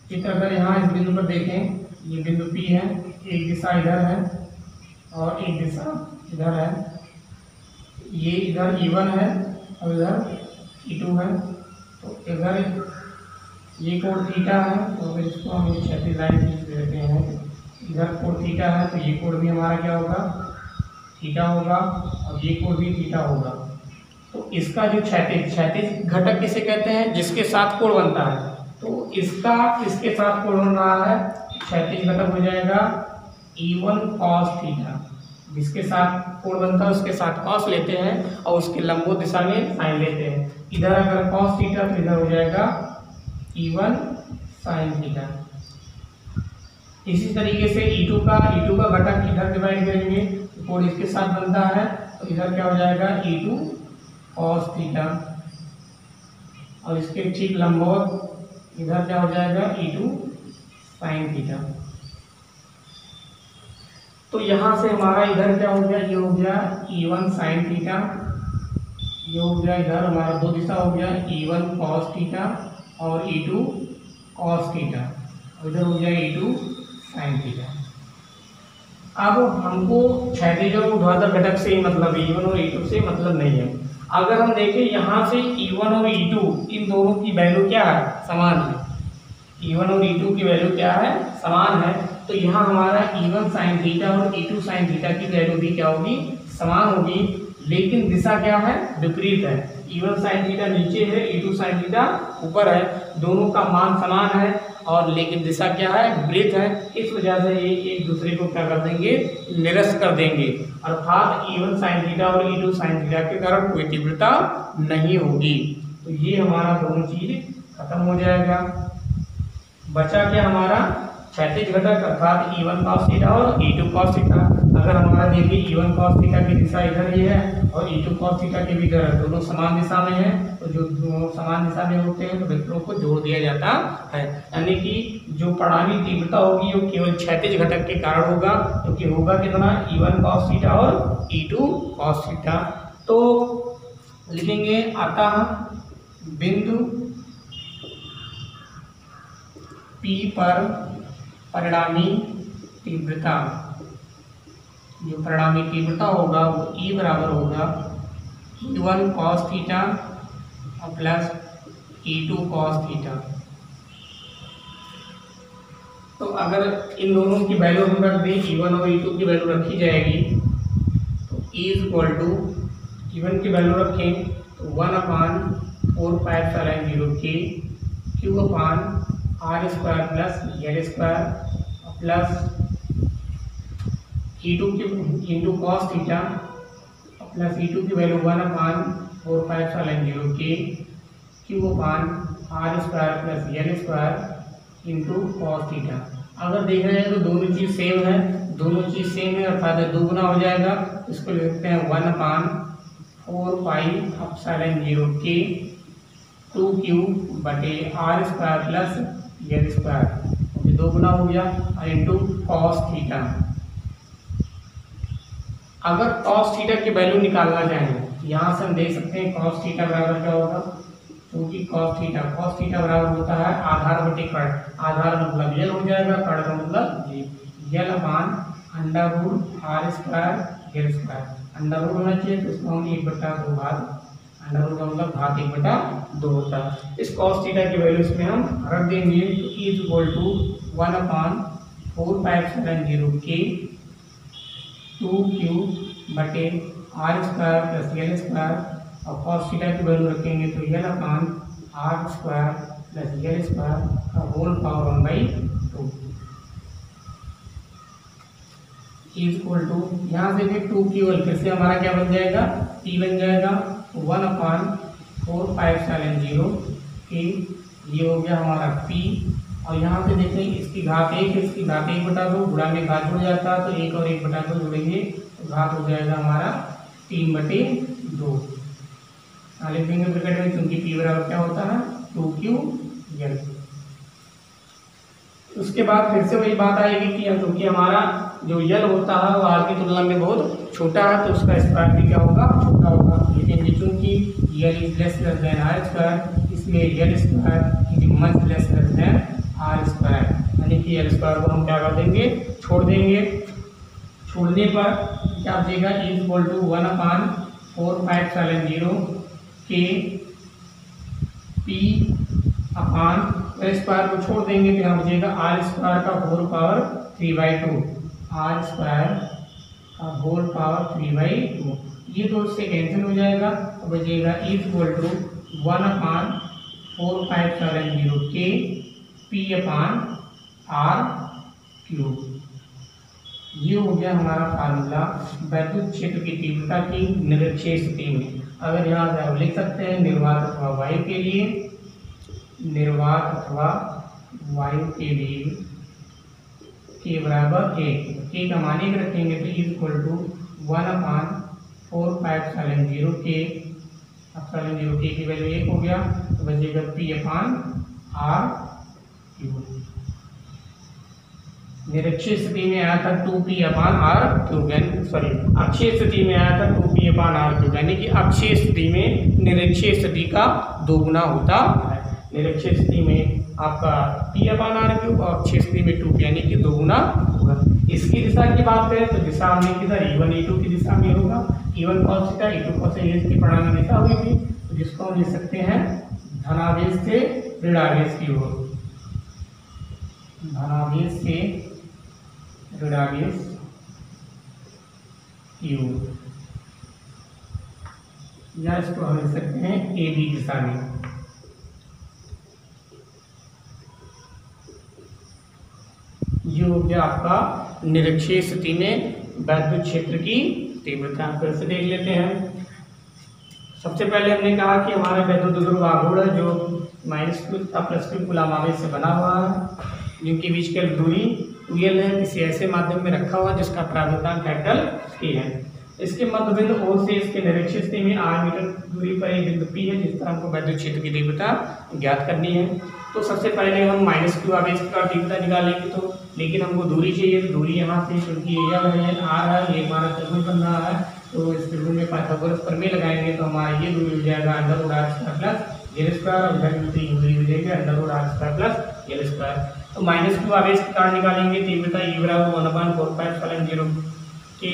चित्र अगर यहाँ इस बिंदु पर देखें, ये बिंदु P है, एक दिशा इधर है और एक दिशा इधर है, ये इधर E1 है और इधर E2 है, तो इधर ये कोण थीटा है, तो अगर इसको हम ये क्षैतिज लाइन खींच देते हैं, इधर कोण थीटा है तो ये कोण भी हमारा क्या होगा, थीटा होगा, और ये कोण भी थीटा होगा। तो इसका जो क्षैतिज घटक किसे कहते हैं, जिसके साथ कोण बनता है, तो इसका इसके साथ कोण बन रहा है, क्षैतिज घटक हो जाएगा E1 cos थीटा। जिसके साथ कोण बनता है उसके साथ cos लेते हैं और उसके लंबवत दिशा में sin लेते हैं। इधर अगर cos थीटा तो इधर हो जाएगा E1 sin थीटा। इसी तरीके से E2 का घटक इधर डिवाइड करेंगे तो कोण इसके साथ बनता है, तो इधर क्या हो जाएगा E2 cos थीटा, और इसके ठीक लंबवत इधर क्या हो जाएगा E2 sin थीटा। तो यहाँ से हमारा इधर क्या हो गया, ये हो गया E1 sin थीटा, ये हो गया इधर हमारा दो दिशा हो गया E1 cos थीटा और E2 cos थीटा, और इधर हो गया E2 sin थीटा। अब हमको क्षैतिज और ऊर्ध्वाधर घटक से ही मतलब, E1 और E2 से मतलब नहीं है। अगर हम देखें यहाँ से E1 और E2 इन दोनों की वैल्यू क्या है, समान है। E1 और E2 की वैल्यू क्या है, समान है, तो यहाँ हमारा E1 sin थीटा और E2 sin थीटा की वैल्यू भी क्या होगी, समान होगी, लेकिन दिशा क्या है, विपरीत है। E1 sin थीटा नीचे है, E2 sin थीटा ऊपर है, दोनों का मान समान है और लेकिन दिशा क्या है, विपरीत है। इस वजह से ये एक दूसरे को क्या कर देंगे, निरस्त कर देंगे, अर्थात E1 sin थीटा और E2 sin थीटा के कारण कोई तीव्रता नहीं होगी। तो ये हमारा दोनों चीज खत्म हो जाएगा। बचा क्या हमारा, क्षैतिज घटक अर्थात E1 cos थीटा और E2 cos थीटा। अगर हमारा देखिए E1 cos थीटा की दिशा इधर ही है और E2 cos थीटा के भी इधर, दोनों समान दिशा में है, तो जो दोनों समान दिशा में होते हैं तो वेक्टरों को जोड़ दिया जाता है। यानी कि जो परिणामी तीव्रता होगी वो केवल क्षैतिज घटक के कारण होगा, क्योंकि होगा कितना E1 cos थीटा और E2 cos थीटा। तो लिखेंगे अतः बिंदु P पर परिणामी तीव्रता, जो परिणामी तीव्रता होगा वो E बराबर होगा E1 cos theta plus E2 cos theta. तो अगर इन दोनों की वैल्यू हम रख दें, E1 और E2 की वैल्यू रखी जाएगी, तो E is equal to E1 की वैल्यू रखें तो 1/4π0K Q अपान R square plus L square plus E2 की into cos theta plus E2 की वैल्यू 1/4π0K Q अपान R square plus L square into cos theta. अगर देखा जाए तो दोनों चीज़ सेम है, दोनों चीज़ सेम है अर्थात दोगुना हो जाएगा। इसको लिखते हैं 1/4πε0K 2Q बटे R square plus L square, दोगुना हो गया, इंटू कॉस थीटा। अगर cos थीटा की वैल्यू निकालना चाहें, यहाँ से हम देख सकते हैं cos थीटा बराबर क्या होगा, क्योंकि cos थीटा बराबर होता है आधार बटे कर्ण, आधार मतलब L हो जाएगा, कर्ण का मतलब L upon under root R square L square. Under root होना चाहिए तो इसको हम 1/2 भाग, अंडर रूट का मतलब भाग 1/2 होता है। इस cos थीटा की वैल्यू इसमें हम रख देंगे, तो E is equal to 1/4πε0K 2Q बटे R square plus L square, और cos थीटा की वैल्यू रखेंगे तो L अपान R square plus L square का होल पावर 1/2 इक्वल टू, यहाँ से भी 2Q फिर से हमारा क्या बन जाएगा, P बन जाएगा 1/4πε0K, ये हो गया हमारा P। और यहाँ से देखें इसकी घात 1 है, इसकी घात 1/2, गुणा में घात जुड़ जाता है तो 1 और 1/2 जोड़ेंगे तो घात हो जाएगा हमारा 3/2। लिख देंगे ब्रैकेट में, क्योंकि P बराबर क्या होता है 2QL। उसके बाद फिर से वही बात आएगी कि क्योंकि हमारा जो L होता है वो R की तुलना में बहुत छोटा है, तो उसका स्क्वायर भी क्या होगा, छोटा होगा। लेकिन चूंकि L is less then R square, इसलिए L square is much less than R square, यानी कि L स्क्वायर को हम क्या कर देंगे, छोड़ देंगे। छोड़ने पर क्या बचेगा, E equal to 1/4πε0K P upon square को छोड़ देंगे तो यहाँ बचेगा R स्क्वायर का होल पावर 3/2, R स्क्वायर का होल पावर 3/2। ये तो उससे कैंसिल हो जाएगा तो बचेगा E equal to 1/4πε0K P upon R cube. ये हो गया हमारा फार्मूला वैद्युत क्षेत्र की तीव्रता की निरक्षीय स्थिति में। अगर यहाँ से आप लिख सकते हैं निर्वात अथवा वायु के लिए, निर्वात अथवा वायु के लिए K बराबर 1, K का मान 1 रखेंगे तो इक्वल टू 1/4πε0K, ε0K की वैल्यू 1 हो गया तो बचेगा P अपान R क्यूब। निरक्षीय स्थिति में आया था 2P अपान R क्यूब, सॉरी अक्षीय स्थिति में आया था 2P अपान R क्यूब, यानी कि अक्षीय स्थिति में निरक्षीय स्थिति का दोगुना होता है। निरक्षीय स्थिति में आपका P अपान R क्यूब और अक्षीय स्थिति में 2P, यानी कि दोगुना होगा। इसकी दिशा की बात करें तो दिशा हमने किधर E1 E2 की दिशा में होगा, E1 cos theta E2 cos theta की परिणामी दिशा हुई थी, तो जिसको हम लिख सकते हैं धनावेश से ऋणावेश की ओर, धनावेश से ऋणावेश की ओर, या इसको हम लिख सकते हैं AB दिशा में। ये हो गया आपका निरक्षीय स्थिति में वैद्युत क्षेत्र की तीव्रता। फिर से देख लेते हैं। सबसे पहले हमने कहा कि हमारा वैद्युत ध्रुव आघूर्ण है जो -Q तथा +Q कूलम्ब आवेश से बना हुआ है, जिनके बीच की दूरी 2l है, किसी ऐसे माध्यम में रखा हुआ जिसका प्रावधान कैपिटल K है। इसके मध्य बिंदु O से इसके निरक्षीय स्थिति में 8 मीटर दूरी पर एक बिंदु P है, जिस पर हमको वैद्युत क्षेत्र की तीव्रता ज्ञात करनी है। तो सबसे पहले हम -q आवेश का तीव्रता निकालेंगे, तो लेकिन हमको दूरी चाहिए, तो दूरी यहाँ से क्योंकि ये है r है, ये हमारा त्रिभुज बन रहा है, तो इस त्रिभुज में पाइथागोरस प्रमेय लगाएंगे तो हमारा ये दूरी हो जाएगा √r² प्लस l², और इधर दूरी हो जाएगी √r² प्लस l²। तो -q आवेश के कारण निकालेंगे तीव्रता E बराबर 1/4πε0 के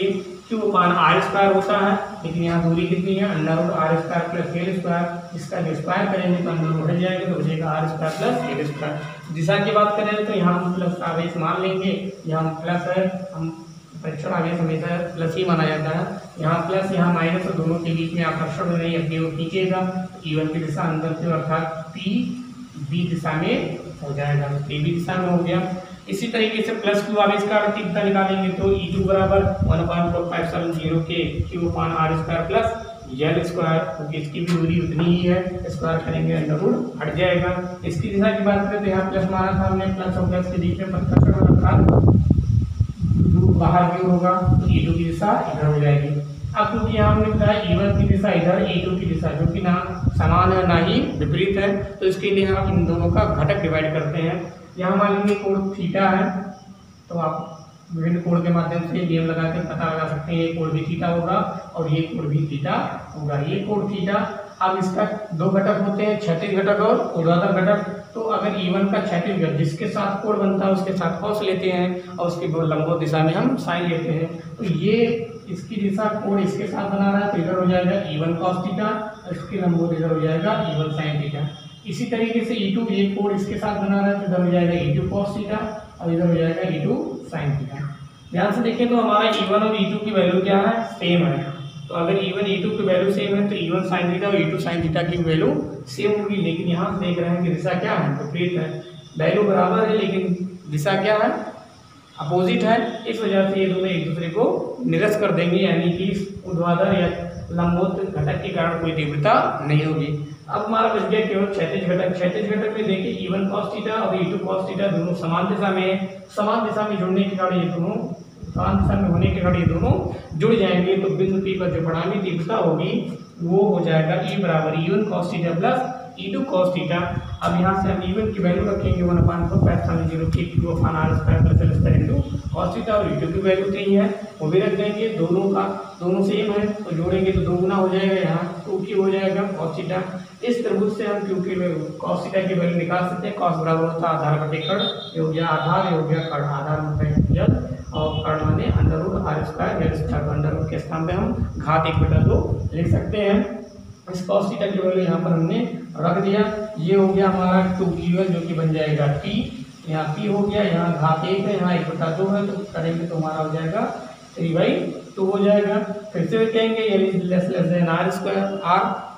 q/r² होता है, लेकिन यहाँ दूरी कितनी है √r² प्लस l², इसका जो स्क्वायर करेंगे तो अंदर बढ़ जाएगा, तो बचेगा r² प्लस l²। दिशा की बात करें तो यहाँ हम प्लस आवेश मान लेंगे, यहाँ प्लस है, हम परीक्षण आवेश हमेशा प्लस ही माना जाता है, यहाँ प्लस यहाँ माइनस, और दोनों के बीच में आकर्षण नहीं अपनी ओर खींचेगा, E1 की दिशा अंदर से अर्थात P B दिशा में हो जाएगा, P B दिशा में हो गया। इसी तरीके से प्लस q आवेश का तीव्रता निकालेंगे तो E2 बराबर 1/4πε0 के q/r² प्लस l², क्योंकि इसकी भी दूरी उतनी ही है, स्क्वायर करेंगे अंडर हट जाएगा। इसकी दिशा की बात करें तो यहाँ प्लस माना था हमने, प्लस और प्लस के बीच में पत्थर रखा, बाहर की होगा तो E2 की दिशा इधर हो जाएगी। अब क्योंकि यहाँ हमने बताया E1 की दिशा इधर, E2 की दिशा जो कि ना समान है ना ही विपरीत है, तो इसके लिए हम इन दोनों का घटक डिवाइड करते हैं। यहाँ मान लीजिए कोण थीटा है, तो आप विभिन्न कोण के माध्यम से नियम लगा के पता लगा सकते हैं, ये कोण भी थीटा होगा और ये कोण भी थीटा होगा, ये कोण थीटा। अब इसका दो घटक होते हैं, क्षैतिज घटक और ऊर्ध्वाधर घटक। तो अगर E1 का क्षैतिज घटक जिसके साथ कोण बनता है उसके साथ कॉस लेते हैं और उसके लंबवत दिशा में हम साइन लेते हैं, तो ये इसकी दिशा कोण इसके साथ बना रहा है तो इधर हो जाएगा E1 cos थीटा, इसके लंबवत इधर हो जाएगा E1 sin थीटा। इसी तरीके से E2 ये कोण इसके साथ बना रहा है तो इधर हो जाएगा E2 cos थीटा और इधर हो जाएगा E2 sin थीटा। ध्यान से देखें तो हमारा E1 और E2 की वैल्यू क्या है, सेम है। तो अगर E1 E2 की वैल्यू सेम है तो E1 sin थीटा और E2 sin थीटा की वैल्यू सेम होगी, लेकिन यहाँ देख रहे हैं कि दिशा क्या है, विपरीत है। वैल्यू बराबर है लेकिन दिशा क्या है, अपोजिट है, इस वजह से ये दोनों एक दूसरे को निरस्त कर देंगे, यानी कि ऊर्ध्वाधर या लंबवत घटक के कारण कोई तीव्रता नहीं होगी। अब हमारा बच गया केवल क्षैतिज घटक। क्षैतिज घटक में देखिए E1 cos थीटा और E2 cos थीटा दोनों समान दिशा में है, समान दिशा में जुड़ने के कारण ये दोनों समान दिशा में होने के कारण ये दोनों जुड़ जाएंगे, तो बिंदु P पर जो परिणामी तीव्रता होगी वो हो जाएगा E बराबर E1 cos theta plus E2 cos theta. अब यहाँ से हम E1 की वैल्यू रखेंगे 1/4πε0 के q/r² plus l² into cos theta, और E2 की वैल्यू 3 है वो भी रख देंगे, दोनों सेम है तो जोड़ेंगे तो 2 गुना हो जाएगा, यहाँ 2q हो जाएगा cos थीटा। इस त्रिभुज से हम q की cos थीटा की वैल्यू निकाल सकते हैं। cos बराबर होता है आधार बटे कर्ण, ये हो गया आधार, ये हो गया कर्ण, आधार मतलब जल और कर्ण माने √r² l², अंडर के स्थान पे हम घात 1/2 लिख सकते हैं। इस cos थीटा की वैल्यू यहाँ पर हमने रख दिया। ये हो गया हमारा 2q जो कि बन जाएगा p, यहाँ p हो गया, यहाँ घात 1 है, यहाँ 1/2 है, तो करेंगे तो हमारा हो जाएगा 3/2 हो जाएगा। फिर से कहेंगे r²,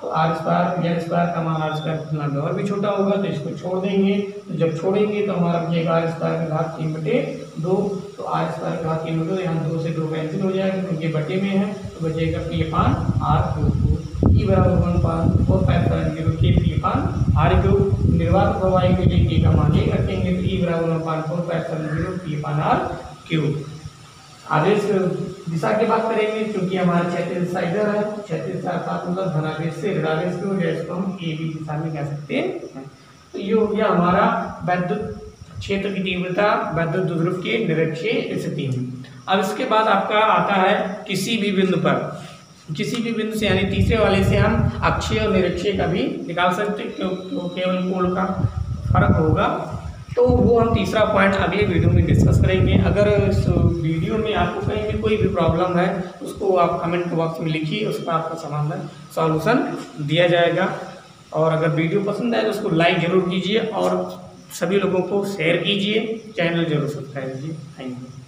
तो r² का मान r² की तुलना में और भी छोटा होगा, तो इसको छोड़ देंगे, तो जब छोड़ेंगे तो हमारा बचेगा r² का घात 3/2, तो r² का घात 3/2, यहाँ 2 से 2 कैंसिल हो जाएगा क्योंकि बटे में है, तो बचेगा p/r²। E बराबर 1/4πε0 के p/r²। निर्वात प्रवाही के लिए k का मान 1 रखेंगे, तो E बराबर 1/4πε0 p/r²। आवेश दिशा की बात करेंगे, क्योंकि हमारा क्षैतिज दिशा इधर है, क्षैतिज दिशा अर्थात मतलब धनावेश से ऋणावेश की हो जाए, इसको हम ए बी दिशा में कह सकते हैं। तो ये हो गया हमारा वैद्युत क्षेत्र की तीव्रता वैद्युत द्विध्रुव के निरक्षीय स्थिति में। अब इसके बाद आपका आता है किसी भी बिंदु से यानी तीसरे वाले से हम अक्षीय और निरक्षीय का भी निकाल सकते हैं, क्योंकि केवल कोण का फर्क होगा। तो वो हम तीसरा पॉइंट अगले वीडियो में डिस्कस करेंगे। अगर इस वीडियो में आपको कहीं भी कोई भी प्रॉब्लम है उसको आप कमेंट बॉक्स में लिखिए, उसका आपका समाधान सॉल्यूशन दिया जाएगा। और अगर वीडियो पसंद आए तो उसको लाइक ज़रूर कीजिए और सभी लोगों को शेयर कीजिए, चैनल जरूर सब्सक्राइब कीजिए। Thank you.